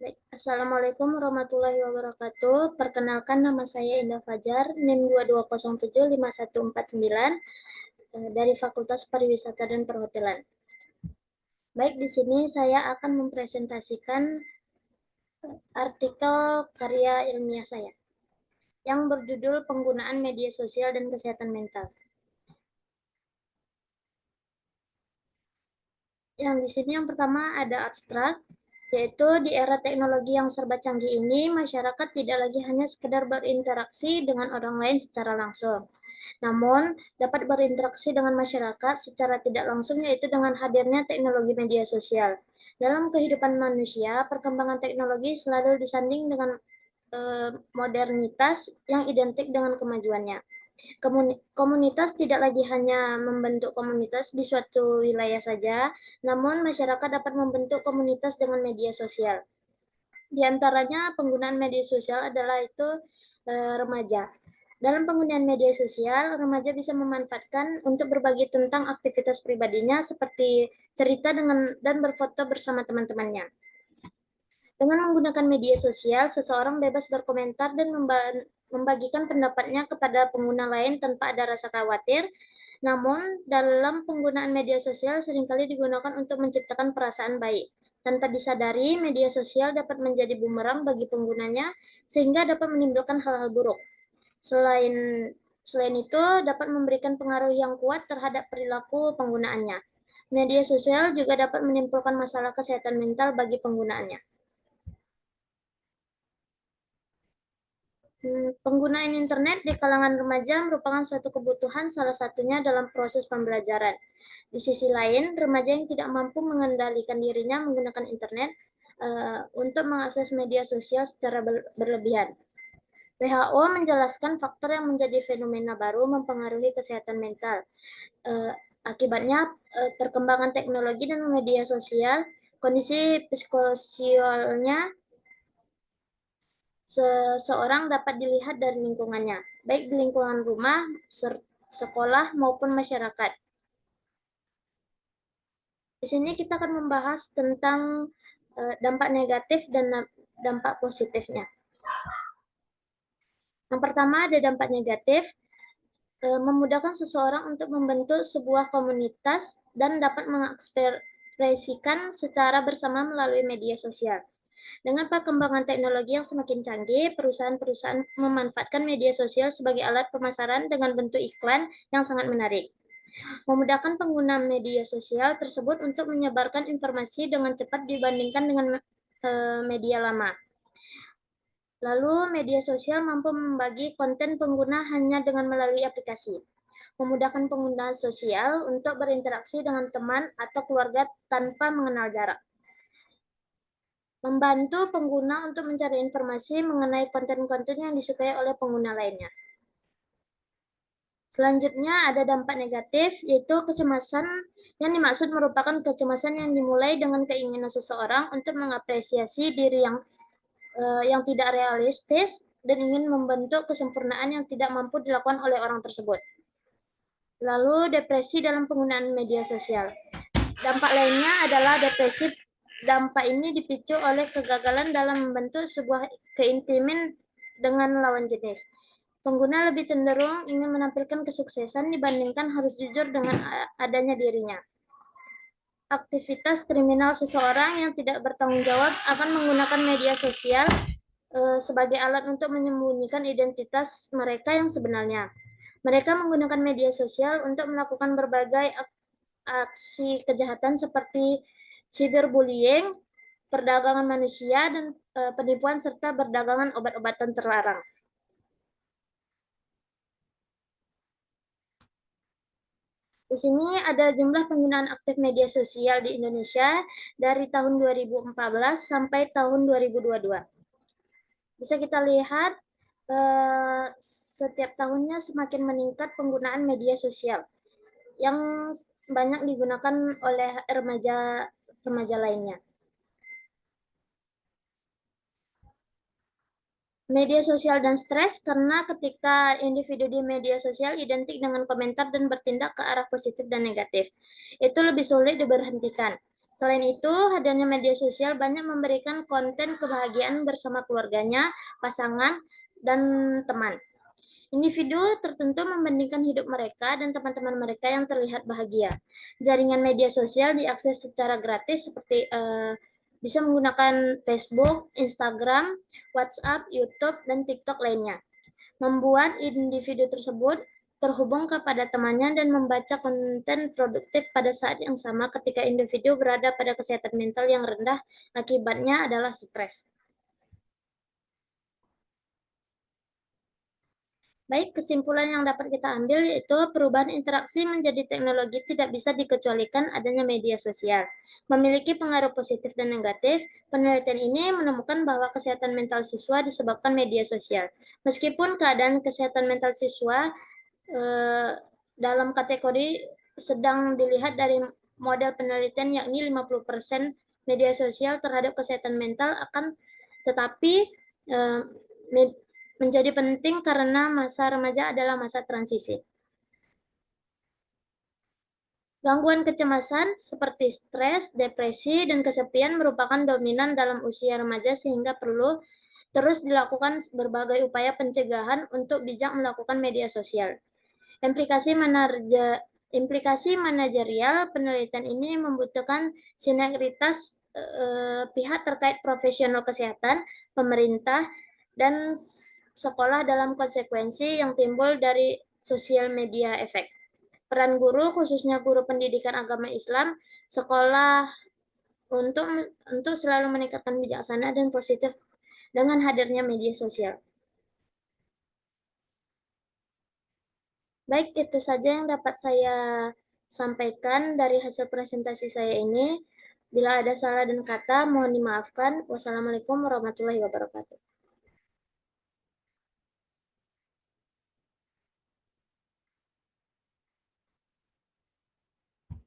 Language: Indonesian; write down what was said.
Baik, Assalamualaikum warahmatullahi wabarakatuh. Perkenalkan nama saya Indah Fajar, NIM 22075149 dari Fakultas Pariwisata dan Perhotelan. Baik, di sini saya akan mempresentasikan artikel karya ilmiah saya yang berjudul Penggunaan Media Sosial dan Kesehatan Mental. Yang di sini yang pertama ada abstrak, yaitu di era teknologi yang serba canggih ini, masyarakat tidak lagi hanya sekedar berinteraksi dengan orang lain secara langsung, namun dapat berinteraksi dengan masyarakat secara tidak langsung, yaitu dengan hadirnya teknologi media sosial. Dalam kehidupan manusia, perkembangan teknologi selalu disanding dengan modernitas yang identik dengan kemajuannya. Komunitas tidak lagi hanya membentuk komunitas di suatu wilayah saja, namun masyarakat dapat membentuk komunitas dengan media sosial. Di antaranya penggunaan media sosial adalah itu remaja. Dalam penggunaan media sosial, remaja bisa memanfaatkan untuk berbagi tentang aktivitas pribadinya seperti cerita dan berfoto bersama teman-temannya. Dengan menggunakan media sosial, seseorang bebas berkomentar dan membagikan pendapatnya kepada pengguna lain tanpa ada rasa khawatir. Namun, dalam penggunaan media sosial seringkali digunakan untuk menciptakan perasaan baik. Tanpa disadari, media sosial dapat menjadi bumerang bagi penggunanya sehingga dapat menimbulkan hal-hal buruk. Selain itu, dapat memberikan pengaruh yang kuat terhadap perilaku penggunaannya. Media sosial juga dapat menimbulkan masalah kesehatan mental bagi penggunaannya. Penggunaan internet di kalangan remaja merupakan suatu kebutuhan, salah satunya dalam proses pembelajaran. Di sisi lain, remaja yang tidak mampu mengendalikan dirinya menggunakan internet untuk mengakses media sosial secara berlebihan. WHO menjelaskan faktor yang menjadi fenomena baru mempengaruhi kesehatan mental. Akibatnya, perkembangan teknologi dan media sosial, kondisi psikososialnya seseorang dapat dilihat dari lingkungannya, baik di lingkungan rumah, sekolah, maupun masyarakat. Di sini kita akan membahas tentang dampak negatif dan dampak positifnya. Yang pertama ada dampak negatif, memudahkan seseorang untuk membentuk sebuah komunitas dan dapat mengekspresikan secara bersama melalui media sosial. Dengan perkembangan teknologi yang semakin canggih, perusahaan-perusahaan memanfaatkan media sosial sebagai alat pemasaran dengan bentuk iklan yang sangat menarik. Memudahkan pengguna media sosial tersebut untuk menyebarkan informasi dengan cepat dibandingkan dengan media lama. Lalu, media sosial mampu membagi konten pengguna hanya dengan melalui aplikasi, memudahkan pengguna sosial untuk berinteraksi dengan teman atau keluarga tanpa mengenal jarak. Membantu pengguna untuk mencari informasi mengenai konten-konten yang disukai oleh pengguna lainnya. Selanjutnya ada dampak negatif, yaitu kecemasan. Yang dimaksud merupakan kecemasan yang dimulai dengan keinginan seseorang untuk mengapresiasi diri yang tidak realistis dan ingin membentuk kesempurnaan yang tidak mampu dilakukan oleh orang tersebut. Lalu depresi dalam penggunaan media sosial. Dampak lainnya adalah depresi. Dampak ini dipicu oleh kegagalan dalam membentuk sebuah keintiman dengan lawan jenis. Pengguna lebih cenderung ingin menampilkan kesuksesan dibandingkan harus jujur dengan adanya dirinya. Aktivitas kriminal seseorang yang tidak bertanggung jawab akan menggunakan media sosial sebagai alat untuk menyembunyikan identitas mereka yang sebenarnya. Mereka menggunakan media sosial untuk melakukan berbagai aksi kejahatan seperti cyberbullying, perdagangan manusia, dan penipuan serta perdagangan obat-obatan terlarang. Di sini ada jumlah penggunaan aktif media sosial di Indonesia dari tahun 2014 sampai tahun 2022. Bisa kita lihat setiap tahunnya semakin meningkat penggunaan media sosial yang banyak digunakan oleh remaja lainnya. Media sosial dan stres karena ketika individu di media sosial identik dengan komentar dan bertindak ke arah positif dan negatif, itu lebih sulit diberhentikan. Selain itu, hadirnya media sosial banyak memberikan konten kebahagiaan bersama keluarganya, pasangan, dan teman. Individu tertentu membandingkan hidup mereka dan teman-teman mereka yang terlihat bahagia. Jaringan media sosial diakses secara gratis seperti bisa menggunakan Facebook, Instagram, WhatsApp, YouTube, dan TikTok lainnya. Membuat individu tersebut terhubung kepada temannya dan membaca konten produktif pada saat yang sama ketika individu berada pada kesehatan mental yang rendah, akibatnya adalah stres. Baik, kesimpulan yang dapat kita ambil yaitu perubahan interaksi menjadi teknologi tidak bisa dikecualikan adanya media sosial. Memiliki pengaruh positif dan negatif, penelitian ini menemukan bahwa kesehatan mental siswa disebabkan media sosial. Meskipun keadaan kesehatan mental siswa dalam kategori sedang dilihat dari model penelitian yakni 50% media sosial terhadap kesehatan mental akan tetapi menjadi penting karena masa remaja adalah masa transisi. Gangguan kecemasan seperti stres, depresi, dan kesepian merupakan dominan dalam usia remaja sehingga perlu terus dilakukan berbagai upaya pencegahan untuk bijak melakukan media sosial. Implikasi manajerial penelitian ini membutuhkan sinergitas pihak terkait profesional kesehatan, pemerintah, dan sekolah dalam konsekuensi yang timbul dari sosial media efek. Peran guru, khususnya guru pendidikan agama Islam, sekolah untuk untuk selalu meningkatkan bijaksana dan positif dengan hadirnya media sosial. Baik, itu saja yang dapat saya sampaikan dari hasil presentasi saya ini. Bila ada salah dan kata, mohon dimaafkan. Wassalamualaikum warahmatullahi wabarakatuh.